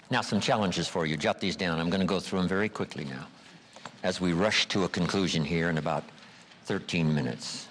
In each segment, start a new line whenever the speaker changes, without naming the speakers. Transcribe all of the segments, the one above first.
Now, some challenges for you. Jot these down. I'm going to go through them very quickly now as we rush to a conclusion here in about 13 minutes.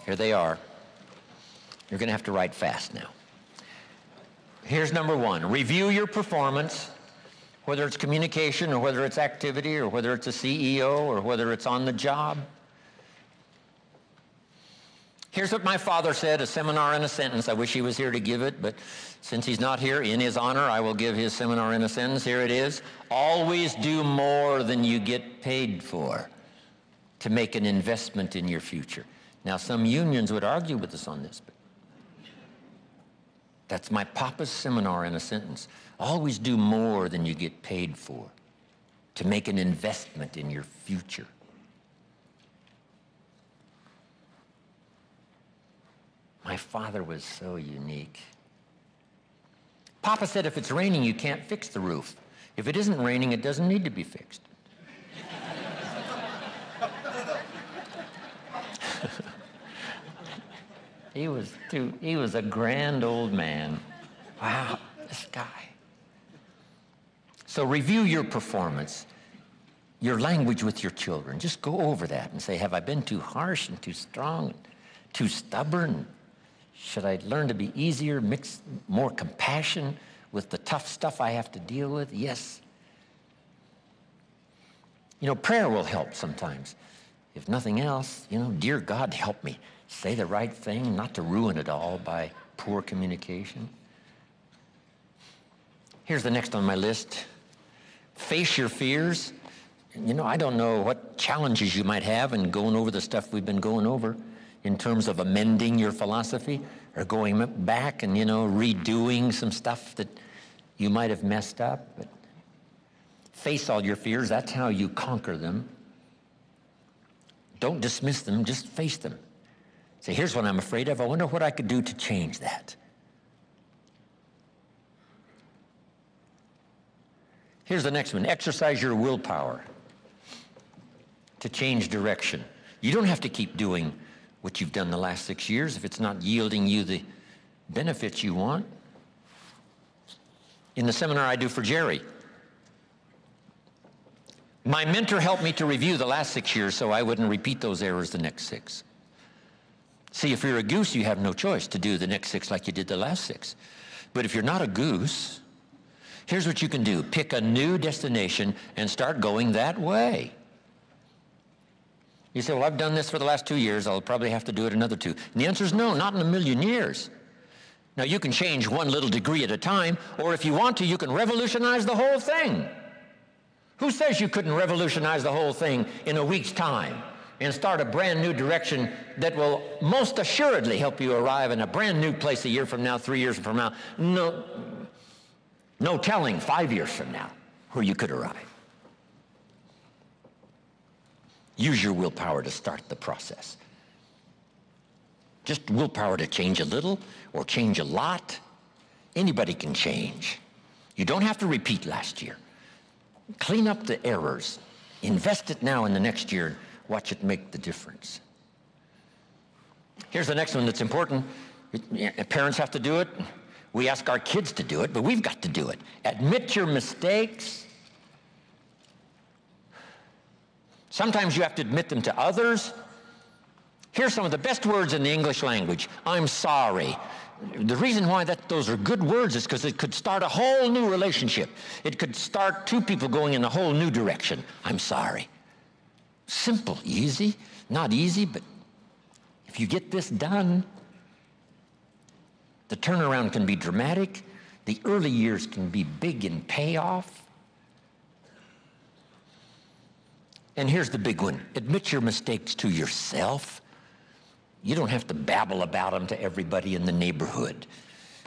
Here they are. You're going to have to write fast now. Here's number one. Review your performance, whether it's communication or whether it's activity or whether it's a CEO or whether it's on the job. Here's what my father said, a seminar in a sentence. I wish he was here to give it, but since he's not here, in his honor, I will give his seminar in a sentence. Here it is. Always do more than you get paid for to make an investment in your future. Now, some unions would argue with us on this, but that's my papa's seminar in a sentence. Always do more than you get paid for to make an investment in your future. My father was so unique. Papa said if it's raining, you can't fix the roof. If it isn't raining, it doesn't need to be fixed. He was a grand old man. Wow, this guy. So review your performance, your language with your children. Just go over that and say, have I been too harsh and too strong, and too stubborn? Should I learn to be easier, mix more compassion with the tough stuff I have to deal with? Yes. You know, prayer will help sometimes. If nothing else, you know, dear God, help me say the right thing, not to ruin it all by poor communication. Here's the next on my list. Face your fears. You know, I don't know what challenges you might have in going over the stuff we've been going over in terms of amending your philosophy or going back and, you know, redoing some stuff that you might have messed up. But face all your fears. That's how you conquer them. Don't dismiss them, just face them. Say, here's what I'm afraid of. I wonder what I could do to change that. Here's the next one. Exercise your willpower to change direction. You don't have to keep doing what you've done the last 6 years if it's not yielding you the benefits you want. In the seminar I do for Jerry, my mentor helped me to review the last 6 years so I wouldn't repeat those errors the next 6. See, if you're a goose, you have no choice to do the next 6 like you did the last 6. But if you're not a goose, here's what you can do. Pick a new destination and start going that way. You say, well, I've done this for the last 2 years. I'll probably have to do it another 2. And the answer is no, not in a million years. Now, you can change one little degree at a time, or if you want to, you can revolutionize the whole thing. Who says you couldn't revolutionize the whole thing in a week's time and start a brand new direction that will most assuredly help you arrive in a brand new place a year from now, 3 years from now? No telling 5 years from now where you could arrive. Use your willpower to start the process. Just willpower to change a little or change a lot. Anybody can change. You don't have to repeat last year. Clean up the errors. Invest it now in the next year. Watch it make the difference. Here's the next one that's important. Parents have to do it. We ask our kids to do it, but we've got to do it. Admit your mistakes. Sometimes you have to admit them to others. Here's some of the best words in the English language. I'm sorry. The reason why those are good words is because it could start a whole new relationship. It could start 2 people going in a whole new direction. I'm sorry. Simple, easy. Not easy, but if you get this done, the turnaround can be dramatic. The early years can be big in payoff. And here's the big one. Admit your mistakes to yourself. You don't have to babble about them to everybody in the neighborhood.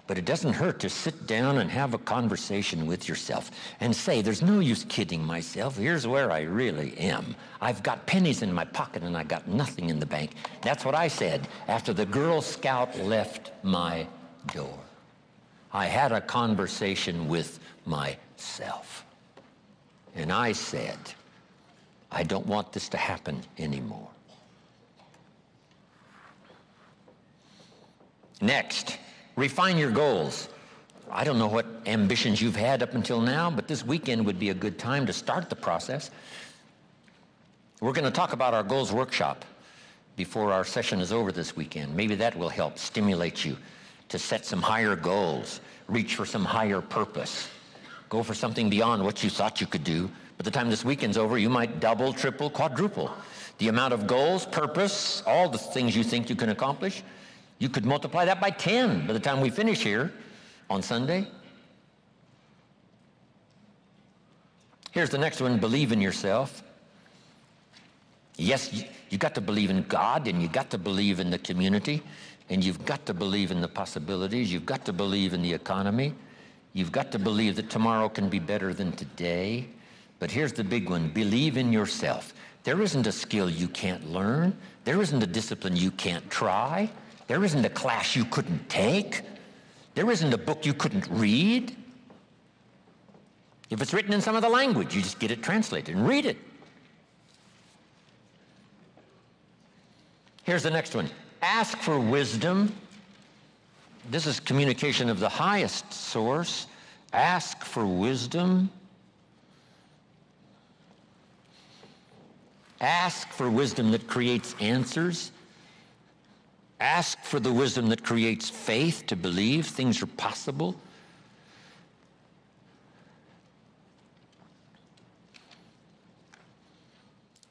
But it doesn't hurt to sit down and have a conversation with yourself and say, there's no use kidding myself. Here's where I really am. I've got pennies in my pocket and I got nothing in the bank. That's what I said after the Girl Scout left my door. I had a conversation with myself. And I said, I don't want this to happen anymore. Next, refine your goals. I don't know what ambitions you've had up until now, but this weekend would be a good time to start the process. We're going to talk about our goals workshop before our session is over this weekend. Maybe that will help stimulate you to set some higher goals, reach for some higher purpose, go for something beyond what you thought you could do. By the time this weekend's over, you might double, triple, quadruple the amount of goals, purpose, all the things you think you can accomplish. You could multiply that by 10 by the time we finish here on Sunday. Here's the next one, believe in yourself. Yes, you got to believe in God, and you got to believe in the community, and you've got to believe in the possibilities. You've got to believe in the economy. You've got to believe that tomorrow can be better than today. But here's the big one, believe in yourself. There isn't a skill you can't learn. There isn't a discipline you can't try. There isn't a class you couldn't take. There isn't a book you couldn't read. If it's written in some other language, you just get it translated and read it. Here's the next one. Ask for wisdom. This is communication of the highest source. Ask for wisdom. Ask for wisdom that creates answers. Ask for the wisdom that creates faith to believe things are possible.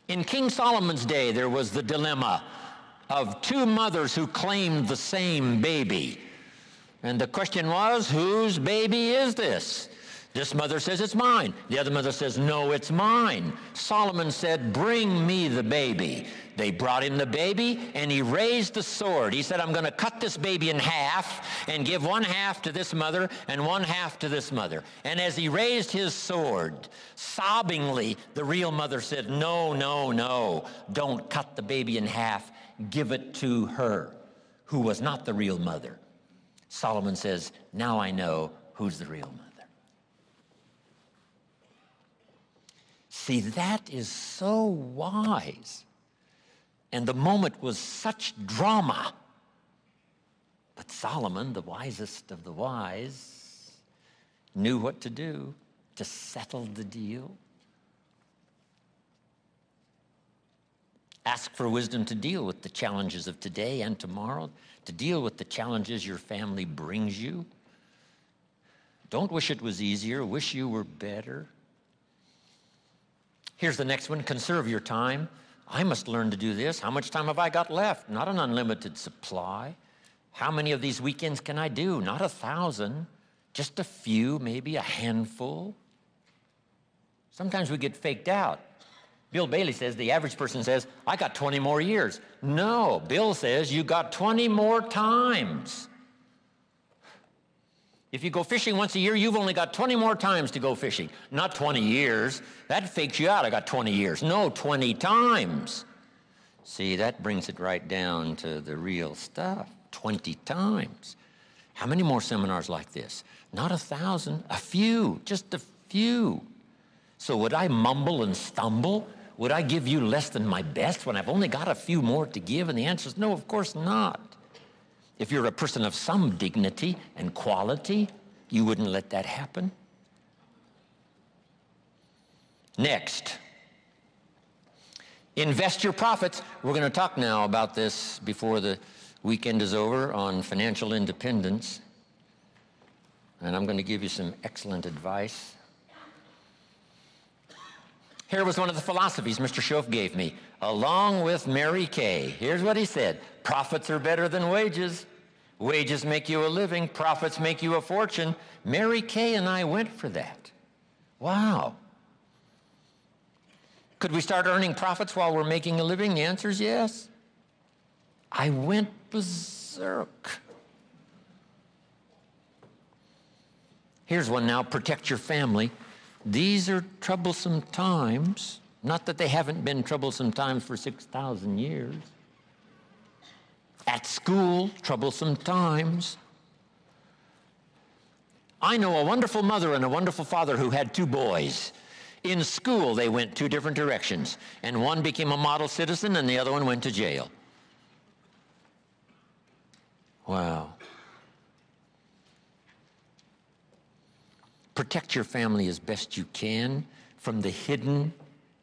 In King Solomon's day, there was the dilemma of two mothers who claimed the same baby. And the question was, whose baby is this? This mother says, it's mine. The other mother says, no, it's mine. Solomon said, bring me the baby. They brought him the baby, and he raised the sword. He said, I'm going to cut this baby in half and give one half to this mother and one half to this mother. And as he raised his sword, sobbingly, the real mother said, no, no, no, don't cut the baby in half. Give it to her, who was not the real mother. Solomon says, now I know who's the real mother. See, that is so wise. And the moment was such drama. But Solomon, the wisest of the wise, knew what to do to settle the deal. Ask for wisdom to deal with the challenges of today and tomorrow, to deal with the challenges your family brings you. Don't wish it was easier, wish you were better. Here's the next one, conserve your time. I must learn to do this. How much time have I got left? Not an unlimited supply. How many of these weekends can I do? Not 1,000, just a few, maybe a handful. Sometimes we get faked out. Bill Bailey says, the average person says, I got 20 more years. No, Bill says, you got 20 more times. If you go fishing once a year, you've only got 20 more times to go fishing. Not 20 years. That fakes you out. I got 20 years. No, 20 times. See, that brings it right down to the real stuff. 20 times. How many more seminars like this? Not 1,000, a few, just a few. So would I mumble and stumble? Would I give you less than my best when I've only got a few more to give? And the answer is no, of course not. If you're a person of some dignity and quality, you wouldn't let that happen. Next, invest your profits. We're going to talk now about this before the weekend is over on financial independence. And I'm going to give you some excellent advice. Here was one of the philosophies Mr. Schoaf gave me, along with Mary Kay. Here's what he said. Profits are better than wages. Wages make you a living. Profits make you a fortune. Mary Kay and I went for that. Wow. Could we start earning profits while we're making a living? The answer is yes. I went berserk. Here's one now, protect your family. These are troublesome times. Not that they haven't been troublesome times for 6,000 years. At school, troublesome times. I know a wonderful mother and a wonderful father who had two boys. In school, they went two different directions, and one became a model citizen and the other one went to jail. Wow. Protect your family as best you can from the hidden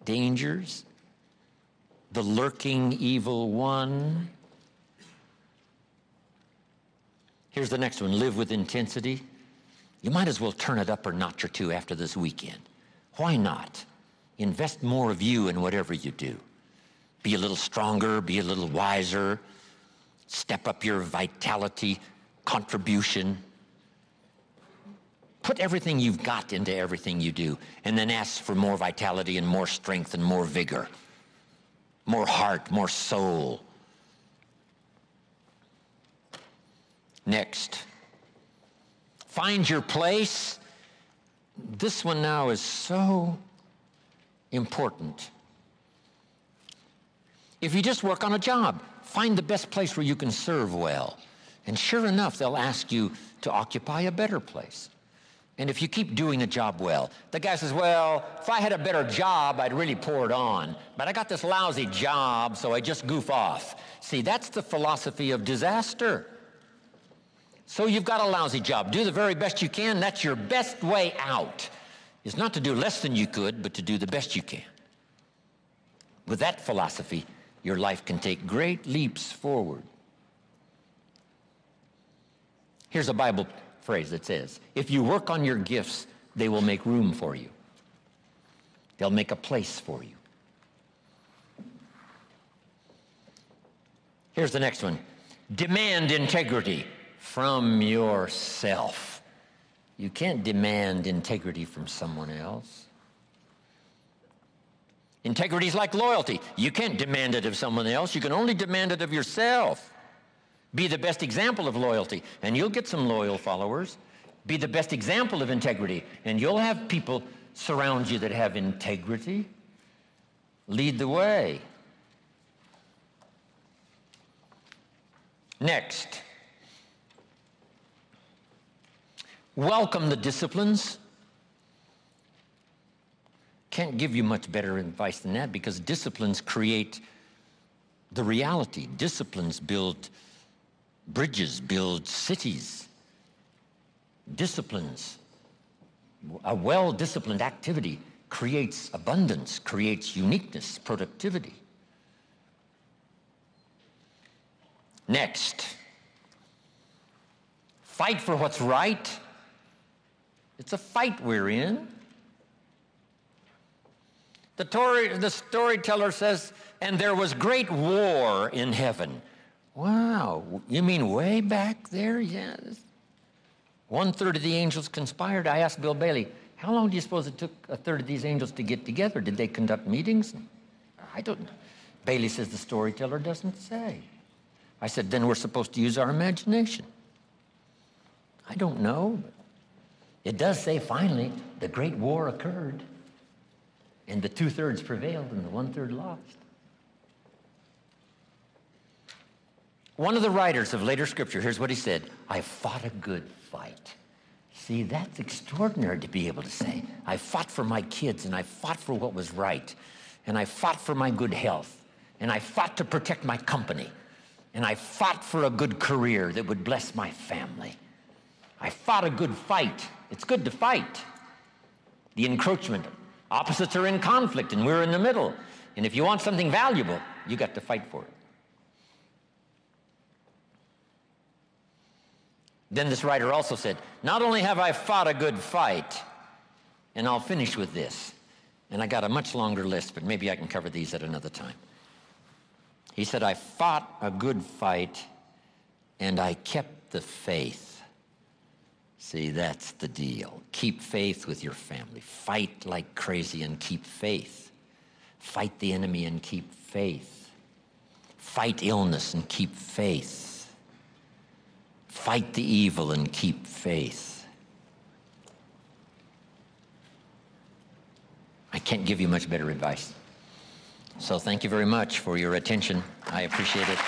dangers, the lurking evil one. Here's the next one, live with intensity. You might as well turn it up a notch or two after this weekend. Why not? Invest more of you in whatever you do. Be a little stronger, be a little wiser, step up your vitality, contribution. Put everything you've got into everything you do, and then ask for more vitality and more strength and more vigor, more heart, more soul. Next, find your place. This one now is so important. If you just work on a job, find the best place where you can serve well. And sure enough, they'll ask you to occupy a better place. And if you keep doing a job well, the guy says, well, if I had a better job, I'd really pour it on. But I got this lousy job, so I just goof off. See, that's the philosophy of disaster. So you've got a lousy job. Do the very best you can. That's your best way out. Is not to do less than you could, but to do the best you can. With that philosophy, your life can take great leaps forward. Here's a Bible phrase that says, if you work on your gifts, they will make room for you. They'll make a place for you. Here's the next one. Demand integrity from yourself. You can't demand integrity from someone else. Integrity is like loyalty. You can't demand it of someone else. You can only demand it of yourself. Be the best example of loyalty, and you'll get some loyal followers. Be the best example of integrity, and you'll have people surround you that have integrity. Lead the way. Next, welcome the disciplines. Can't give you much better advice than that, because disciplines create the reality. Disciplines build bridges, build cities. Disciplines, a well-disciplined activity creates abundance, creates uniqueness, productivity. Next, fight for what's right. It's a fight we're in. The storyteller says, and there was great war in heaven. Wow, you mean way back there? Yes. 1/3 of the angels conspired. I asked Bill Bailey, how long do you suppose it took 1/3 of these angels to get together? Did they conduct meetings? I don't know. Bailey says the storyteller doesn't say. I said, then we're supposed to use our imagination. I don't know. It does say finally the great war occurred, and the 2/3 prevailed and the 1/3 lost. One of the writers of later scripture, here's what he said, I fought a good fight. See, that's extraordinary to be able to say. I fought for my kids, and I fought for what was right, and I fought for my good health, and I fought to protect my company, and I fought for a good career that would bless my family. I fought a good fight. It's good to fight. The encroachment. Opposites are in conflict, and we're in the middle. And if you want something valuable, you got to fight for it. Then this writer also said, not only have I fought a good fight, and I'll finish with this, and I got a much longer list, but maybe I can cover these at another time. He said, I fought a good fight, and I kept the faith. See, that's the deal. Keep faith with your family. Fight like crazy and keep faith. Fight the enemy and keep faith. Fight illness and keep faith. Fight the evil and keep faith. I can't give you much better advice. So thank you very much for your attention. I appreciate it.